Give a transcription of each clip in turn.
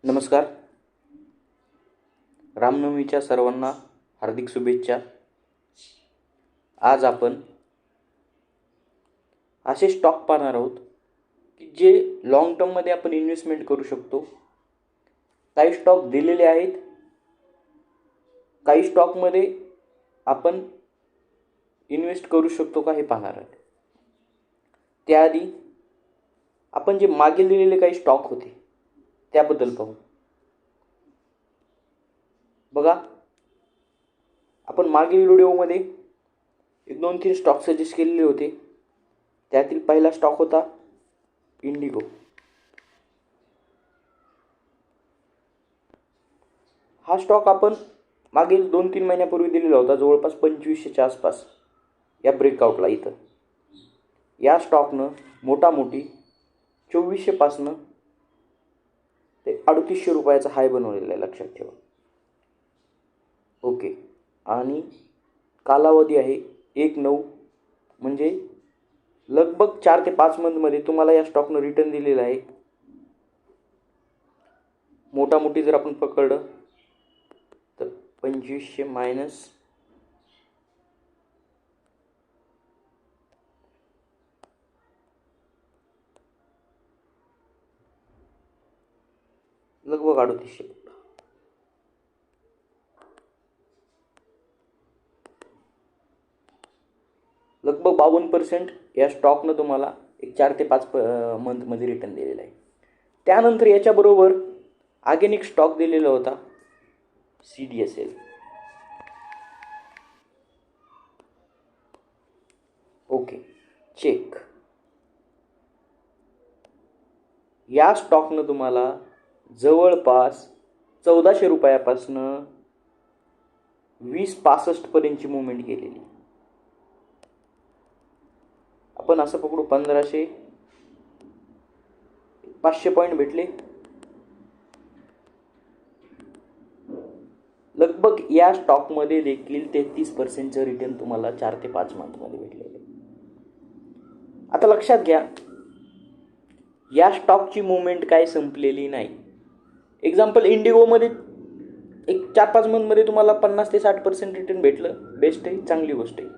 नमस्कार. रामनवमीच्या सर्वांना हार्दिक शुभेच्छा. आज आपण असे स्टॉक पाहणार आहोत की जे लॉंग टर्ममध्ये आपण इन्व्हेस्टमेंट करू शकतो. काही स्टॉक दिलेले आहेत, काही स्टॉकमध्ये आपण इन्व्हेस्ट करू शकतो का हे पाहणार आहोत. त्याआधी आपण जे मागे दिलेले काही स्टॉक होते त्याबद्दल पाहू. बघा, आपण मागील व्हिडिओमध्ये 2-3 स्टॉक सजेस्ट केलेले होते. त्यातील पहिला स्टॉक होता इंडिगो. हा स्टॉक आपण मागील 2-3 महिन्यापूर्वी दिलेला होता, जवळपास 2500च्या आसपास या ब्रेकआउटला. इथं या स्टॉकनं मोठामोठी 2400 पासनं ते 3800 रुपयाचा हाय बनवलेला आहे, लक्षात ठेवा. ओके. आणि कालावधी आहे 1/9, म्हणजे लगभग 4 ते 5 मंथमध्ये तुम्हाला या स्टॉकनं रिटर्न दिलेला आहे. मोठामोठी जर आपण पकडलं तर 2500 मायनस लगभग 3800, लगभग 52% या स्टॉकनं तुम्हाला एक 4 ते 5 मंथमध्ये रिटर्न दिलेला आहे. त्यानंतर याच्याबरोबर अगेन एक स्टॉक दिलेला होता CDSL. Okay, check. या स्टॉकनं तुम्हाला जवळपास 1400 रुपयापासनं 2065 पर्यंतची मुवमेंट केलेली. आपण असं पकडू 1500, 500 पॉईंट भेटले. लगभग या स्टॉकमध्ये देखील 33% रिटर्न तुम्हाला 4 ते 5 मंथमध्ये भेटलेले. आता लक्षात घ्या, या स्टॉकची मुवमेंट काय संपलेली नाही. एक्झाम्पल, इंडिगोमध्ये एक 4-5 मंथमध्ये तुम्हाला 50 ते 60% रिटर्न भेटलं, बेस्ट आहे, चांगली गोष्ट आहे.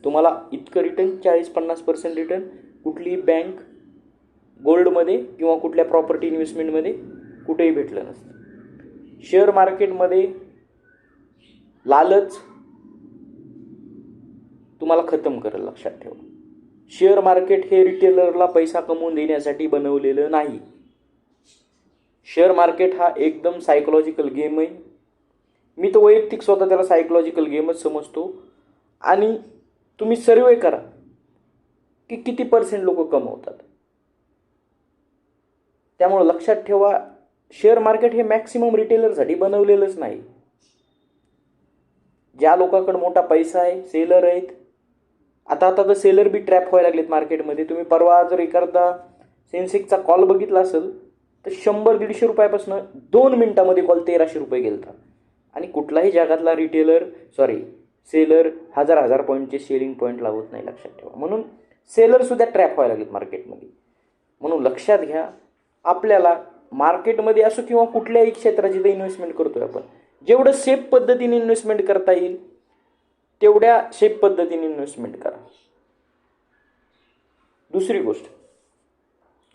तुम्हाला इतकं रिटर्न 40-50% रिटर्न कुठलीही बँक, गोल्डमध्ये किंवा कुठल्या प्रॉपर्टी इन्व्हेस्टमेंटमध्ये कुठेही भेटलं नसतं. शेअर मार्केटमध्ये लालच तुम्हाला खतम करेल, लक्षात ठेवा. शेअर मार्केट हे रिटेलरला पैसा कमवून देण्यासाठी बनवलेलं नाही. शेअर मार्केट हा एकदम सायकोलॉजिकल गेम आहे. मी तर वैयक्तिक स्वतः त्याला सायकोलॉजिकल गेमच समजतो. आणि तुम्ही सर्वे करा की किती % लोक कमवतात. त्यामुळे लक्षात ठेवा, शेअर मार्केट हे मॅक्सिमम रिटेलरसाठी बनवलेलंच नाही. ज्या लोकांकडे मोठा पैसा आहे, सेलर आहेत. आता तर सेलर बी ट्रॅप व्हायला लागलेत मार्केटमध्ये. तुम्ही परवा जर एखादा सेन्सेक्सचा कॉल बघितला असेल तर 100-150 रुपयापासून 2 मिनिटामध्ये कॉल 1300 रुपये गेलता. आणि कुठलाही जगातला सेलर 1000 पॉईंटचे सेलिंग पॉईंट लावत नाही, लक्षात ठेवा. म्हणून सेलर सुद्धा ट्रॅप व्हायला लागलेत मार्केटमध्ये. म्हणून लक्षात घ्या, आपल्याला मार्केटमध्ये असो किंवा कुठल्याही क्षेत्रात जिथे इन्व्हेस्टमेंट करतोय आपण, जेवढं सेफ पद्धतीने इन्व्हेस्टमेंट करता येईल तेवढ्या सेफ पद्धतीने इन्व्हेस्टमेंट करा. दुसरी गोष्ट,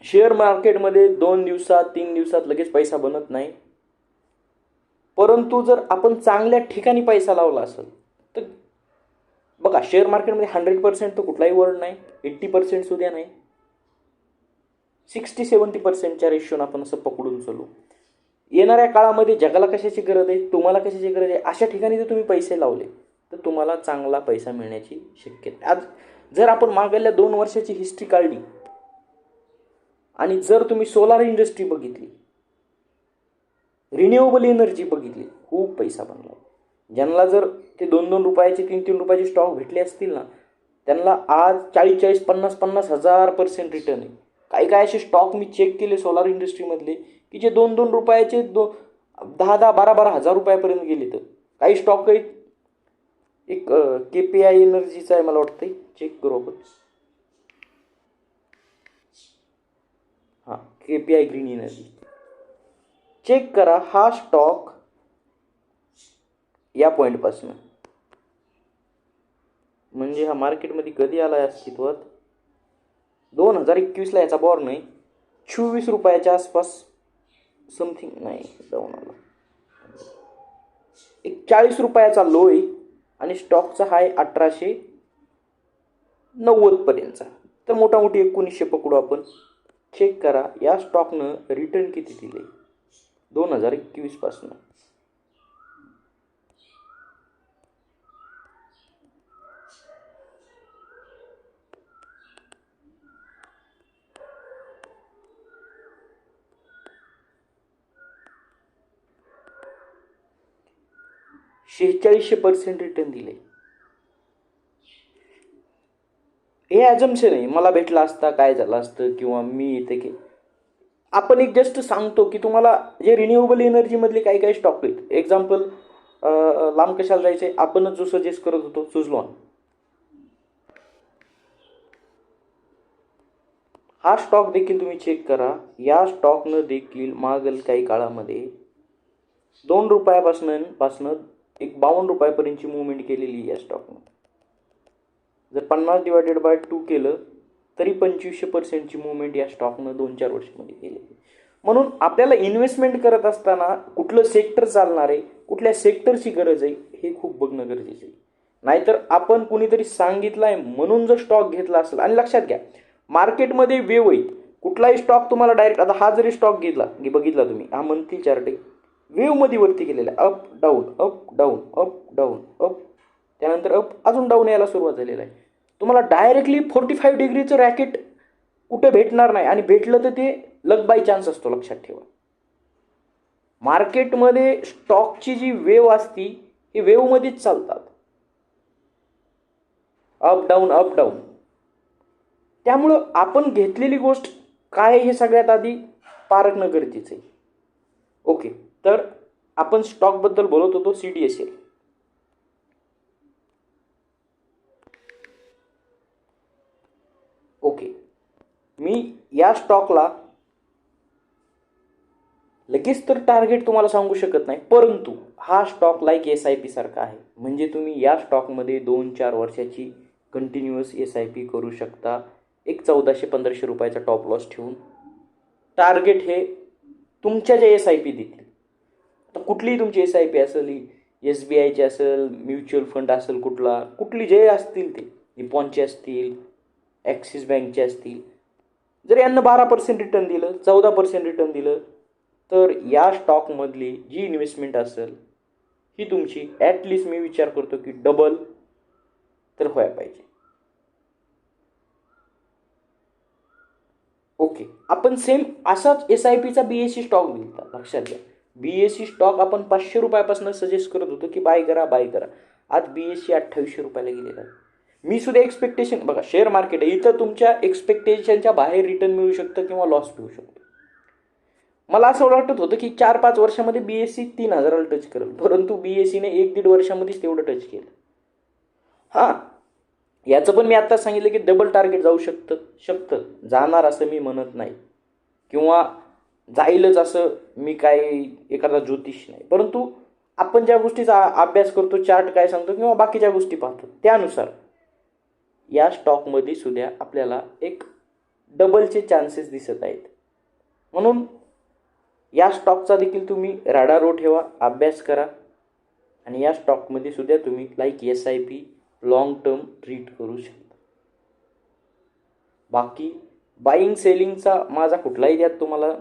शेअर मार्केटमध्ये 2 दिवसात 3 दिवसात लगेच पैसा बनत नाही. परंतु जर आपण चांगल्या ठिकाणी पैसा लावला असेल तर बघा, शेअर मार्केटमध्ये 100% तर कुठलाही वर्ड नाही, 80% सुद्धा नाही, 60-70%च्या रेशोनं आपण असं पकडून चालू. येणाऱ्या काळामध्ये जगाला कशाची गरज आहे, तुम्हाला कशाची गरज आहे, अशा ठिकाणी जर तुम्ही पैसे लावले तर तुम्हाला चांगला पैसा मिळण्याची शक्यता. आज जर आपण मागल्या 2 वर्षाची हिस्ट्री काढली आणि जर तुम्ही सोलार इंडस्ट्री बघितली, रिन्युएबल एनर्जी बघितली, खूप पैसा बनला. ज्यांना जर ते 2-2 रुपयाचे 3-3 रुपयाचे स्टॉक भेटले असतील ना, त्यांना आज 40-40, 50-50 हजार% रिटर्न आहे. काही असे स्टॉक मी चेक केले सोलार इंडस्ट्रीमधले की जे 2-2 रुपयाचे 10-10, 12-12 हजार रुपयापर्यंत गेले. तर काही स्टॉक आहेत, एक KPI एनर्जीचा आहे मला वाटतं, चेक करू आपण. KPI ग्रीन एनर्जी चेक करा हा स्टॉक या पॉईंटपासून, म्हणजे हा मार्केटमध्ये कधी आला आहे अस्तित्वात, 2021ला याचा बॉर नाही, 24 रुपयाच्या आसपास समथिंग, नाही डाऊन आला, एक 40 रुपयाचा लो आहे आणि स्टॉकचा हाय 1890 पर्यंतचा, तर मोठामोठी 1900 पकडू आपण. चेक करा या स्टॉकनं रिटर्न किती दिले 2021 पासून. %46 रिटर्न दिले. हे ॲजम्पशन आहे, मला भेटला असता काय झालं असतं, किंवा मी इथे की आपण एक जस्ट सांगतो की तुम्हाला जे रिन्युएबल एनर्जीमधले काही काही स्टॉक आहेत. एक्झाम्पल, लांब कशाला जायचे, आपणच जो सजेस्ट करत होतो सुझलॉन, हा स्टॉक देखील तुम्ही चेक करा. या स्टॉकनं देखील मागील काही काळामध्ये 2 रुपयापासून एक 52 रुपयापर्यंतची मुवमेंट केलेली या स्टॉकनं. जर 50/2 केलं तरी 2500%ची मुवमेंट या स्टॉकनं 2-4 वर्षामध्ये केली. म्हणून आपल्याला इन्व्हेस्टमेंट करत असताना कुठलं सेक्टर चालणार आहे, कुठल्या सेक्टरची गरज आहे, हे खूप बघणं गरजेचं आहे. नाहीतर आपण कुणीतरी सांगितलं आहे म्हणून जर स्टॉक घेतला असेल, आणि लक्षात घ्या मार्केटमध्ये वेव आहे, कुठलाही स्टॉक तुम्हाला डायरेक्ट, आता हा जरी स्टॉक बघितला तुम्ही, हा मंथली चार्ट आहे, वेवमध्ये वरती गेलेला आहे, up down up down up down up, त्यानंतर अप, अजून डाऊन यायला सुरुवात झालेला आहे. तुम्हाला डायरेक्टली 45 डिग्रीचं रॅकेट कुठे भेटणार नाही, आणि भेटलं तर ते लक बाय चान्स असतो, लक्षात ठेवा. मार्केटमध्ये स्टॉकची जी वेव असती ही वेवमध्येच चालतात, अप डाऊन अप डाऊन. त्यामुळं आपण घेतलेली गोष्ट काय हे सगळ्यात आधी पारखणं गरजेचं आहे. ओके, तर आपण स्टॉकबद्दल बोलत होतो, CDSL. ओके, मी या स्टॉकला लगेच तर टार्गेट तुम्हाला सांगू शकत नाही, परंतु हा स्टॉक लाईक SIP सारखा आहे. म्हणजे तुम्ही या स्टॉकमध्ये 2-4 वर्षाची कंटिन्युअस SIP करू शकता, एक 1400-1500 रुपयाचा टॉप लॉस ठेवून. टार्गेट हे तुमच्या ज्या SIP देतील, तर कुठलीही तुमची SIP असेल, SBIची असेल, म्युच्युअल फंड असेल, कुठली जे असतील ते, निपॉनचे असतील, ॲक्सिस बँकचे असतील, जर यांना 12% रिटर्न दिलं, 14% रिटर्न दिलं, तर या स्टॉकमधली जी इन्व्हेस्टमेंट असेल ही तुमची ॲटलिस्ट मी विचार करतो की डबल तर व्हायला पाहिजे. ओके, आपण सेम असाच SIPचा BSE स्टॉक घेतला, लक्षात घ्या. BSE स्टॉक आपण 500 रुपयापासून सजेस्ट करत होतो की बाय करा. आज BSE 2800 रुपयाला गेलेला आहे. मी सुद्धा एक्सपेक्टेशन, बघा शेअर मार्केट आहे, इथं तुमच्या एक्सपेक्टेशनच्या बाहेर रिटर्न मिळू शकतं किंवा लॉस मिळू शकतो. मला असं वाटत होतं की 4-5 वर्षामध्ये BSE 3000ला टच करेल, परंतु BSEने 1-1.5 वर्षामध्येच तेवढं टच केलं. हां, याचं पण मी आत्ताच सांगितलं की डबल टार्गेट जाऊ शकतं, जाणार असं मी म्हणत नाही, किंवा जाईलच असं मी काय एखादा ज्योतिष नाही, परंतु आपण ज्या गोष्टीचा अभ्यास करतो, चार्ट काय सांगतो किंवा बाकीच्या गोष्टी पाहतो, त्यानुसार या स्टॉकमध्ये सुद्धा आपल्याला एक डबलचे चान्सेस दिसत आहेत. म्हणून या स्टॉकचा देखील तुम्ही रडार ठेवा, अभ्यास करा, आणि या स्टॉकमध्ये सुद्धा तुम्ही like SIP long term treat करू शकता. बाकी बाईंग सेलिंगचा माझा कुठलाही त्यात तुम्हाला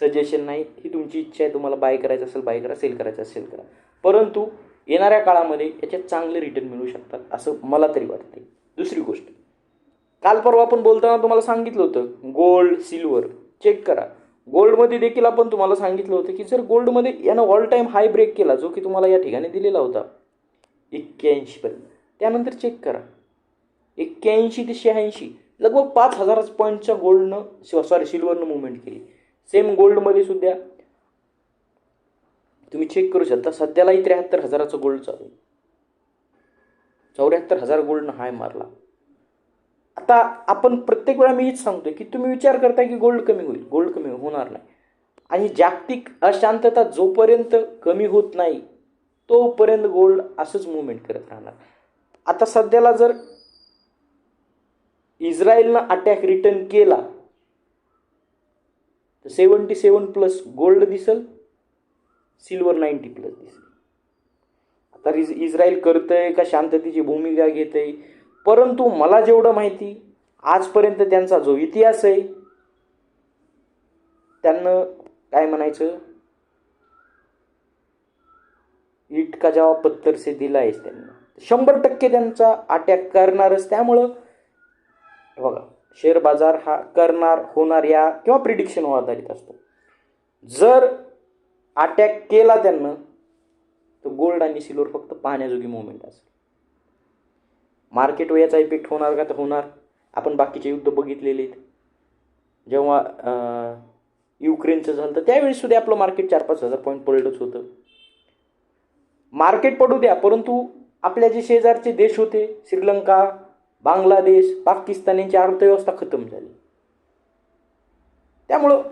सजेशन नाही, ही तुमची इच्छा आहे, तुम्हाला बाय करायचं असेल बाय करा, सेल करायचं असेल करा, परंतु येणाऱ्या काळामध्ये याच्यात चांगले रिटर्न मिळू शकतात असं मला तरी वाटते. दुसरी गोष्ट, काल परवा आपण बोलताना तुम्हाला सांगितलं होतं गोल्ड सिल्वर चेक करा. गोल्डमध्ये देखील आपण तुम्हाला सांगितलं होतं की जर गोल्डमध्ये यानं ऑल टाईम हाय ब्रेक केला, जो की तुम्हाला या ठिकाणी दिलेला होता 81 पर्यंत, त्यानंतर चेक करा 81 ते 86, लगभग 5000 पॉईंटच्या सिल्वरनं मुवमेंट केली. सेम गोल्डमध्ये सुद्धा तुम्ही चेक करू शकता, सध्यालाही 73,000चं गोल्ड चालू आहे, 74,000 गोल्डनं हाय मारला. आता आपण प्रत्येक वेळा मी हेच सांगतोय की तुम्ही विचार करताय की गोल्ड कमी होईल, गोल्ड कमी होणार नाही. आणि जागतिक अशांतता जोपर्यंत कमी होत नाही तोपर्यंत गोल्ड असंच मुवमेंट करत राहणार. आता सध्याला जर इस्रायलनं अटॅक रिटर्न केला तर 77+ गोल्ड दिसल, सिल्वर 90+ दिसेल. आता इस्रायल करतंय का शांततेची भूमिका घेतंय, परंतु मला जेवढं माहिती आजपर्यंत त्यांचा जो इतिहास आहे, त्यांना काय म्हणायचं, ईट का जवाब पत्थर से दिला आहेस त्यांना. 100% त्यांचा अटॅक करणारच. त्यामुळं बघा, शेअर बाजार हा करणार, होणार या किंवा प्रिडिक्शनवर आधारित असतो. जर अटॅक केला त्यांना तर गोल्ड आणि सिल्वर फक्त पाहण्याजोगी मुवमेंट असेल. मार्केटवर याचा इफेक्ट होणार का, तर होणार. आपण बाकीचे युद्ध बघितलेले आहेत. जेव्हा युक्रेनचं झालं तर त्यावेळेस सुद्धा आपलं मार्केट 4-5 हजार पॉईंट पडलंच होतं. मार्केट पडू द्या, परंतु आपल्या जे शेजारचे देश होते, श्रीलंका, बांगलादेश, पाकिस्तान, यांची अर्थव्यवस्था खतम झाली. त्यामुळं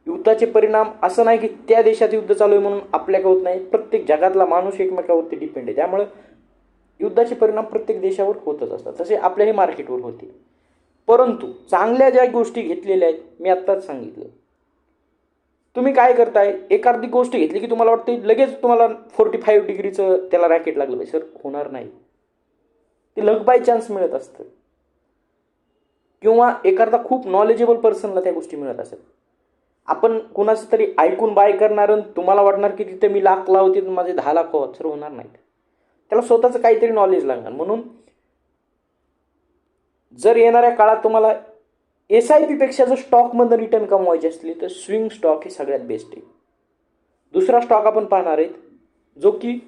युद्धाचे परिणाम असं नाही की त्या देशात युद्ध चालू आहे म्हणून आपल्याकडे होत नाही. प्रत्येक जगातला माणूस एकमेकावरती डिपेंड आहे. त्यामुळं युद्धाचे परिणाम प्रत्येक देशावर होतच असतात. तसे आपल्याही मार्केटवर होते. परंतु चांगल्या ज्या गोष्टी घेतलेल्या आहेत, मी आत्ताच सांगितलं. तुम्ही काय करताय, एखादी गोष्ट घेतली की तुम्हाला वाटतं लगेच तुम्हाला 45 डिग्रीचं त्याला रॅकेट लागलं पाहिजे. सर, होणार नाही. ते लक बाय चान्स मिळत असतं किंवा एखादा खूप नॉलेजेबल पर्सनला त्या गोष्टी मिळत असतात. आपण कुणाचं तरी ऐकून बाय करणार आणि तुम्हाला वाटणार की तिथे मी लाख लावते तर माझे 10 लाख होत. सर, होणार नाहीत. त्याला स्वतःचं काहीतरी नॉलेज लागणार. म्हणून जर येणाऱ्या काळात तुम्हाला SIP पेक्षा जर स्टॉकमधून रिटर्न कमवायचे असले तर स्विंग स्टॉक हे सगळ्यात बेस्ट आहे. दुसरा स्टॉक आपण पाहणार आहेत जो की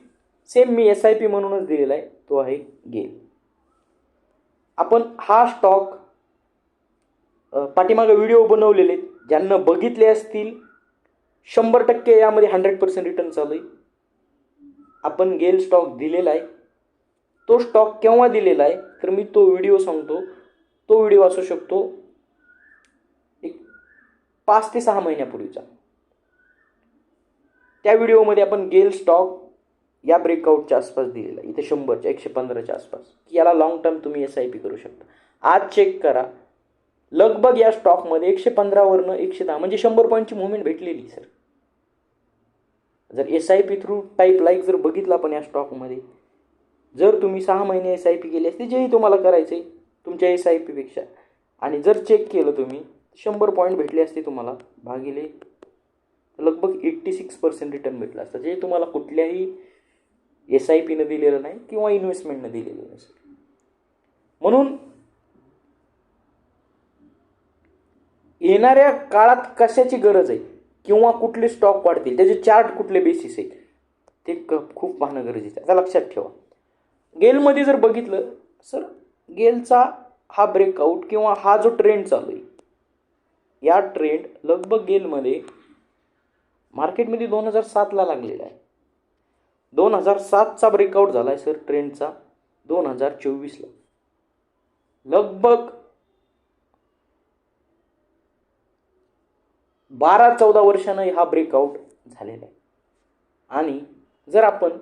सेम मी SIP म्हणूनच दिलेला आहे, तो आहे गेल. आपण हा स्टॉक पाठीमागे व्हिडिओ बनवलेले, ज्यांना बघितले असतील 100% यामध्ये 100% रिटर्न चालू आहे. आपण गेल स्टॉक दिलेला आहे. तो स्टॉक केव्हा दिलेला आहे तर मी तो व्हिडिओ सांगतो. तो व्हिडिओ असू शकतो 5 ते 6 महिन्यापूर्वीचा. त्या व्हिडिओमध्ये आपण गेल स्टॉक या ब्रेकआउटच्या आसपास दिलेला, इथे 100च्या 115च्या आसपास, की याला लॉंग टर्म तुम्ही SIP करू शकता. आज चेक करा, लगभग या स्टॉकमध्ये 115 वरनं 110 म्हणजे 100 पॉईंटची मुवमेंट भेटलेली. सर, जर SIP थ्रू टाईप लाईक जर बघितला पण या स्टॉकमध्ये, जर तुम्ही 6 महिने SIP केली असते, जेही तुम्हाला करायचे तुमच्या SIP पेक्षा, आणि जर चेक केलं तुम्ही 100 पॉईंट भेटले असते तुम्हाला, भागिले लगभग 86% रिटर्न भेटलं असतं, जे तुम्हाला कुठल्याही SIPनं दिलेलं नाही किंवा इन्व्हेस्टमेंटनं दिलेलं नसेल. म्हणून येणाऱ्या काळात कशाची गरज आहे किंवा कुठले स्टॉक वाढतील, त्याचे चार्ट कुठले बेसिस आहेत ते खूप पाहणं गरजेचं आहे. आता लक्षात ठेवा, गेलमध्ये जर बघितलं सर, गेलचा हा ब्रेकआउट किंवा हा जो ट्रेंड चालू आहे, या ट्रेंड लगभग गेलमध्ये मार्केटमध्ये 2007ला लागलेला आहे. 2007चा ब्रेकआउट झाला आहे सर ट्रेंडचा 2024ला. लगभग 12-14 वर्षानं हा ब्रेकआउट झालेला आहे. आणि जर आपण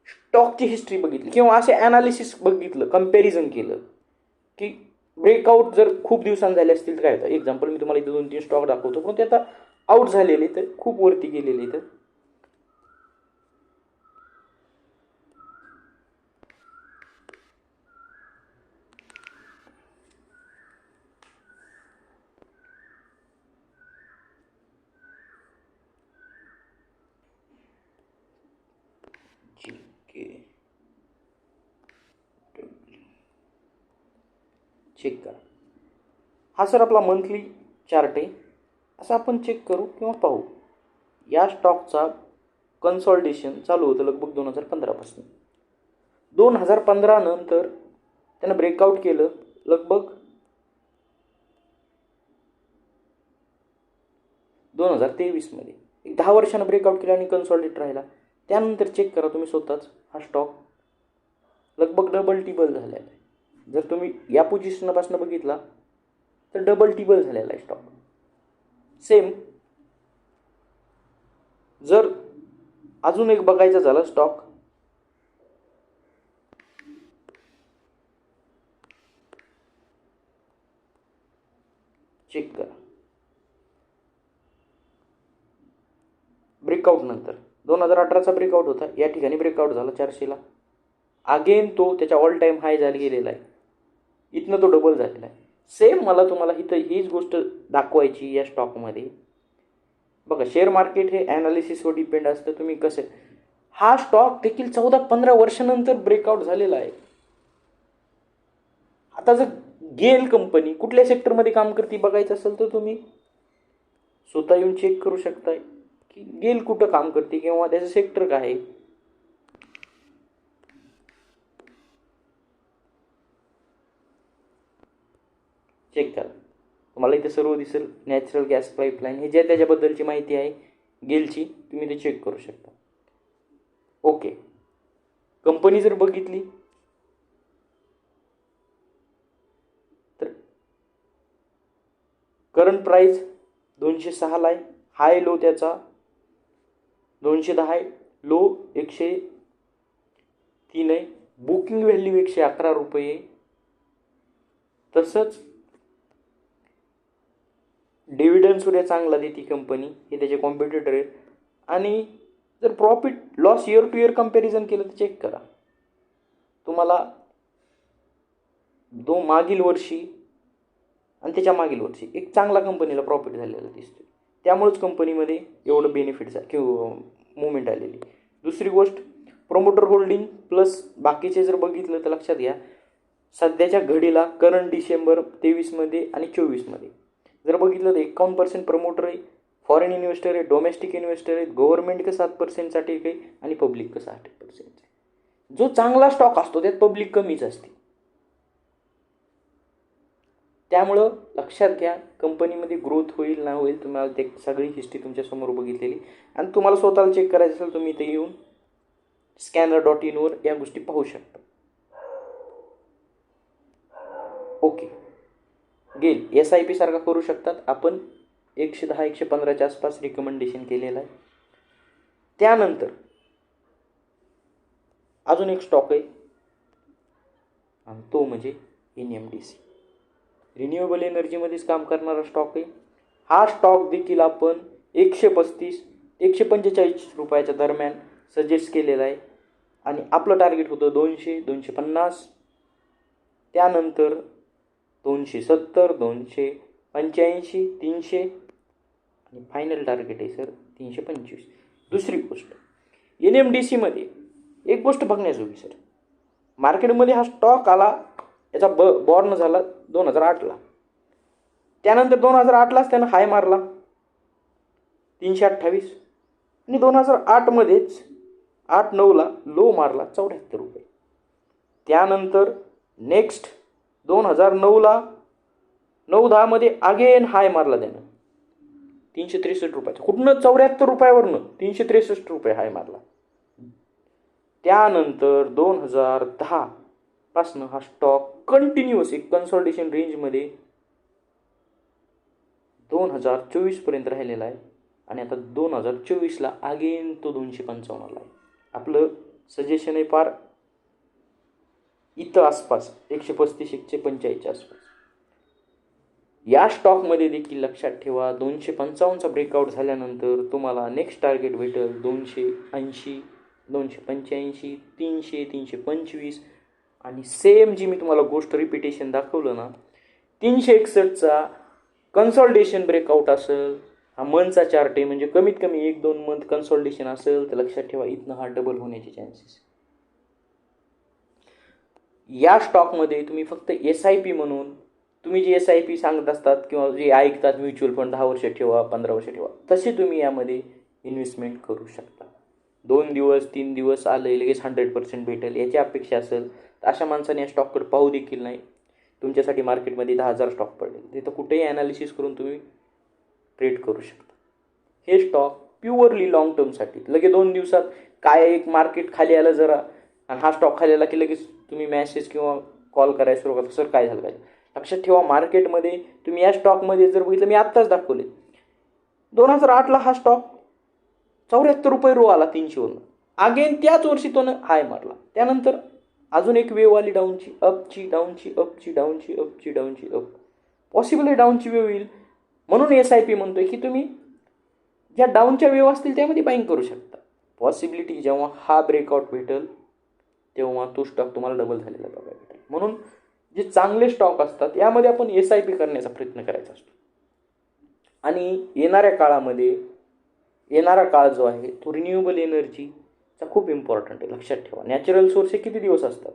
स्टॉकची हिस्ट्री बघितली किंवा असे ॲनालिसिस बघितलं, कंपॅरिझन केलं की ब्रेकआउट जर खूप दिवसांनी झाले असतील तर काय होतं. एक्झाम्पल मी तुम्हाला इथं 2-3 स्टॉक दाखवतो, पण ते आता आउट झालेले तर खूप वरती गेलेले तर चेक करा. हा सर आपला मंथली चार्ट आहे. असं आपण चेक करू किंवा पाहू. या स्टॉकचा कन्सॉलिडेशन चालू होतं लगभग 2015 पासून. 2015 नंतर त्यानं ब्रेकआउट केलं लगभग 2023 मध्ये. एक 10 वर्षानं ब्रेकआउट केला आणि कन्सॉलिडेट राहिला. त्यानंतर चेक करा तुम्ही स्वतःच, हा स्टॉक लगभग डबल टिबल झालेला आहे. जर तुम्ही या पोझिशनपासून बघितला तर डबल टिबल झालेला आहे स्टॉक. सेम जर अजून एक बघायचा झाला स्टॉक, चेक करा. ब्रेकआउट नंतर 2018चा ब्रेकआउट होता, या ठिकाणी ब्रेकआउट झाला 400ला. अगेन तो त्याच्या ऑल टाईम हाय झाला गेलेला आहे. इथनं तो डबल झालेला आहे. सेम मला तुम्हाला इथं हीच गोष्ट दाखवायची या स्टॉकमध्ये. बघा, शेअर मार्केट हे ॲनालिसिसवर डिपेंड असतं. तुम्ही कसं, हा स्टॉक देखील 14-15 वर्षानंतर ब्रेकआउट झालेला आहे. आता जर गेल कंपनी कुठल्या सेक्टरमध्ये काम करते बघायचं असेल तर तुम्ही स्वतः येऊन चेक करू शकताय की गेल कुठं काम करते किंवा त्याचं सेक्टर काय आहे. चेक करा, तुम्हाला इथे सर्व दिसेल. नॅचरल गॅस पाईपलाईन हे ज्या त्याच्याबद्दलची माहिती आहे गेलची, तुम्ही ते चेक करू शकता. ओके, कंपनी जर बघितली तर करंट प्राइस 206ला आहे. हाय लो त्याचा 210 आहे, लो 103 आहे. बुकिंग व्हॅल्यू 111 रुपये. तसंच डिव्हिडंड सुद्धा चांगला देते कंपनी, हे त्याचे कॉम्पिटिटर आहेत. आणि जर profit loss year to year comparison केलं तर चेक करा, तुम्हाला मागील वर्षी आणि त्याच्या मागील वर्षी एक चांगला कंपनीला प्रॉफिट झालेला दिसतो. त्यामुळेच कंपनीमध्ये एवढं बेनिफिट किंवा मुवमेंट आलेली. दुसरी गोष्ट, प्रोमोटर होल्डिंग प्लस बाकीचे जर बघितलं तर लक्षात घ्या, सध्याच्या घडीला करंट डिसेंबर 23मध्ये आणि 24मध्ये जर बघितलं तर 51% प्रमोटर आहे, फॉरेन इन्व्हेस्टर आहे, डोमेस्टिक इन्व्हेस्टर आहेत, गव्हर्नमेंट का 7% टेक आहे आणि पब्लिक का 60% आहे. जो चांगला स्टॉक असतो त्यात पब्लिक कमीच असते. त्यामुळं लक्षात घ्या, कंपनीमध्ये ग्रोथ होईल ना होईल, तुम्हाला ते सगळी हिस्ट्री तुमच्यासमोर बघितलेली. आणि तुम्हाला स्वतःला चेक करायचं असेल तुम्ही इथे येऊन scanner.in वर या गोष्टी पाहू शकता. ओके, गेल SIP सारखा करू शकतात. आपण 110-115च्या आसपास रिकमेंडेशन केलेलं आहे. त्यानंतर अजून एक स्टॉक आहे आणि तो म्हणजे NMDC, रिन्युएबल एनर्जीमध्येच काम करणारा स्टॉक आहे. हा स्टॉक देखील आपण 135-145 रुपयाच्या दरम्यान सजेस्ट केलेला आहे आणि आपलं टार्गेट होतं 200-250, त्यानंतर 270, 285, 300 आणि फायनल टार्गेट आहे सर 325. दुसरी गोष्ट, NMDCमध्ये एक गोष्ट बघण्याजोगी सर, मार्केटमध्ये हा स्टॉक आला, याचा बॉर्न झाला 2008ला. त्यानंतर 2008लाच त्यानं हाय मारला 328 आणि 2008मध्येच 8-9ला लो मारला 74 रुपये. त्यानंतर नेक्स्ट 2009ला 9-10मध्ये अगेन हाय मारला त्यानं 363 रुपयाचा. कुठनं 74 रुपयावरनं 363 रुपये हाय मारला. त्यानंतर 2010 पासनं हा स्टॉक कंटिन्युअस एक कन्सॉलिडेशन रेंजमध्ये 2024 पर्यंत राहिलेला आहे आणि आता 2024ला अगेन तो 255ला आहे. आपलं सजेशन आहे फार इथं आसपास 135-145च्या आसपास. या स्टॉकमध्ये देखील लक्षात ठेवा, 255चा ब्रेकआउट झाल्यानंतर तुम्हाला नेक्स्ट टार्गेट भेटेल 280, 285, 300, 325 आणि सेम जी मी तुम्हाला गोष्ट रिपिटेशन दाखवलं ना, 361चा कन्सॉलिडेशन ब्रेकआउट असेल. हा मंथचा चार्ट आहे, म्हणजे कमीत कमी 1-2 मंथ कन्सॉलिडेशन असेल तर लक्षात ठेवा इथनं हा डबल होण्याचे चान्सेस. या स्टॉकमध्ये तुम्ही फक्त SIP म्हणून, तुम्ही जे SIP सांगत असतात किंवा जे ऐकतात म्युच्युअल फंड 10 वर्ष ठेवा, 15 वर्ष ठेवा, तसे तुम्ही यामध्ये इन्व्हेस्टमेंट करू शकता. 2 दिवस 3 दिवस आले लगेच 100% भेटेल याची अपेक्षा असेल तर अशा माणसाने या स्टॉककडे पाहू देखील नाही. तुमच्यासाठी मार्केटमध्ये 10,000 स्टॉक पडले, तिथं कुठेही ॲनालिसिस करून तुम्ही ट्रेड करू शकता. हे स्टॉक प्युअरली लॉंग टर्मसाठी. लगे 2 दिवसात काय एक मार्केट खाली आलं जरा आणि हा स्टॉक खाली आला की लगेच तुम्ही मेसेज किंवा कॉल करायला सुरू करता, सर काय झालं काय. लक्षात ठेवा, मार्केटमध्ये तुम्ही या स्टॉकमध्ये जर बघितलं, मी आत्ताच दाखवले 2008ला हा स्टॉक ₹74 रो आला 300वरून. अगेन त्याच वर्षी तो हाय मारला. त्यानंतर अजून एक वेव आली डाऊनची, अपची, डाऊनची, अपची, डाऊनची, अपची, डाऊनची, अप. पॉसिबल आहे डाऊनची वेव येईल. म्हणून SIP म्हणतोय की तुम्ही ज्या डाऊनच्या वेव असतील त्यामध्ये बाईंग करू शकता. पॉसिबिलिटी जेव्हा हा ब्रेकआउट भेटेल तेव्हा तो स्टॉक तुम्हाला डबल झालेला बघायला भेटेल. म्हणून जे चांगले स्टॉक असतात यामध्ये आपण SIP करण्याचा प्रयत्न करायचा असतो. आणि येणाऱ्या काळामध्ये येणारा काळ जो आहे तो रिन्युएबल एनर्जीचा खूप इम्पॉर्टंट आहे. लक्षात ठेवा. नॅचरल सोर्स हे किती दिवस असतात?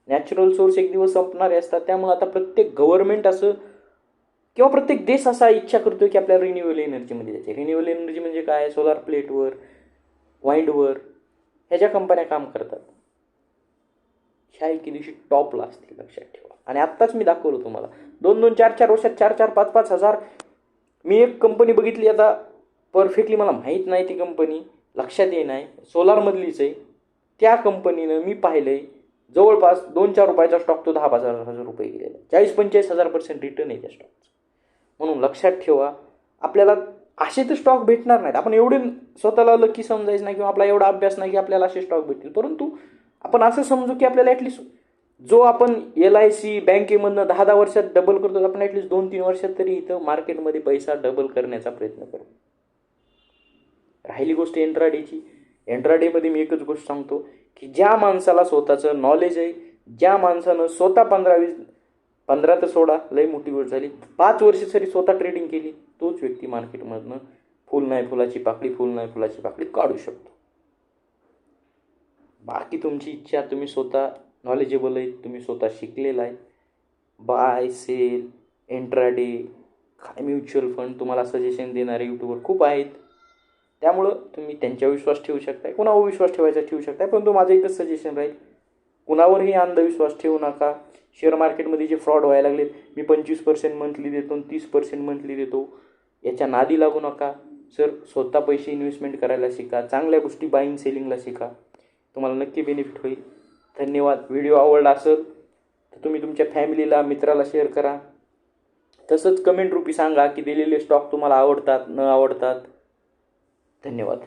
नॅचरल सोर्स एक दिवस संपणारे असतात. त्यामुळे आता प्रत्येक गव्हर्नमेंट असं किंवा प्रत्येक देश असा इच्छा करतो की आपल्याला रिन्युएबल एनर्जीमध्ये जायचे. रिन्युएबल एनर्जी म्हणजे काय? सोलार प्लेटवर, वाइंडवर ह्याच्या कंपन्या काम करतात. ह्या एके दिवशी टॉपला असतील. लक्षात ठेवा. आणि आत्ताच मी दाखवलं तुम्हाला 2-2, 4-4 वर्षात 4-4, 5-5 हजार. मी एक कंपनी बघितली आता परफेक्टली मला माहीत नाही ती कंपनी, लक्षात येत नाही, सोलारमधलीच आहे. त्या कंपनीनं मी पाहिलं आहे जवळपास 2-4 रुपयाचा स्टॉक तो 10,000 रुपये गेलेला. 40-45% रिटर्न आहे त्या स्टॉकचं. म्हणून लक्षात ठेवा आपल्याला असे तर स्टॉक भेटणार नाहीत. आपण एवढे स्वतःला लकी समजायचं नाही किंवा आपला एवढा अभ्यास नाही की आपल्याला असे स्टॉक भेटतील. परंतु आपण असं समजू की आपल्याला ॲटलिस्ट जो आपण LIC बँकेमधनं 10-10 वर्षात डबल करतो आपण ॲटलिस्ट 2-3 वर्षात तरी इथं मार्केटमध्ये पैसा डबल करण्याचा प्रयत्न करू. राहिली गोष्ट इंट्राडेची. इंट्राडेमध्ये मी एकच गोष्ट सांगतो की ज्या माणसाला स्वतःचं नॉलेज आहे, ज्या माणसानं स्वतः 15 तर सोडा लई मोठी गोष्ट झाली, 5 वर्ष तरी स्वतः ट्रेडिंग केली, तोच व्यक्ती मार्केटमधनं फुल नाही फुलाची पाकळी, फुल नाही फुलाची पाकळी काढू शकतो. बाकी तुमची इच्छा. तुम्ही स्वतः नॉलेजेबल आहे, तुम्ही स्वतः शिकलेला आहे. बाय, सेल, इंट्राडे, काय म्युच्युअल फंड तुम्हाला सजेशन देणारे यूट्यूबर खूप आहेत. त्यामुळं तुम्ही त्यांच्यावर विश्वास ठेवू शकताय, कुणावर विश्वास ठेवायचा ठेवू शकताय. परंतु माझं एकच सजेशन राहील, कुणावरही अंधविश्वास ठेवू नका. शेअर मार्केटमध्ये जे फ्रॉड व्हायला लागले, मी 25% मंथली देतो, 30% मंथली देतो, याच्या नादी लागू नका. सर स्वतः पैसे इन्व्हेस्टमेंट करायला शिका, चांगल्या गोष्टी बाईंग सेलिंगला शिका, तुम्हाला नक्की बेनिफिट होईल. धन्यवाद. व्हिडिओ आवडला असेल तर तुम्ही तुमच्या फॅमिलीला, मित्राला शेअर करा. तसंच कमेंट रूपी सांगा की दिलेले स्टॉक तुम्हाला आवडतात न आवडतात. धन्यवाद.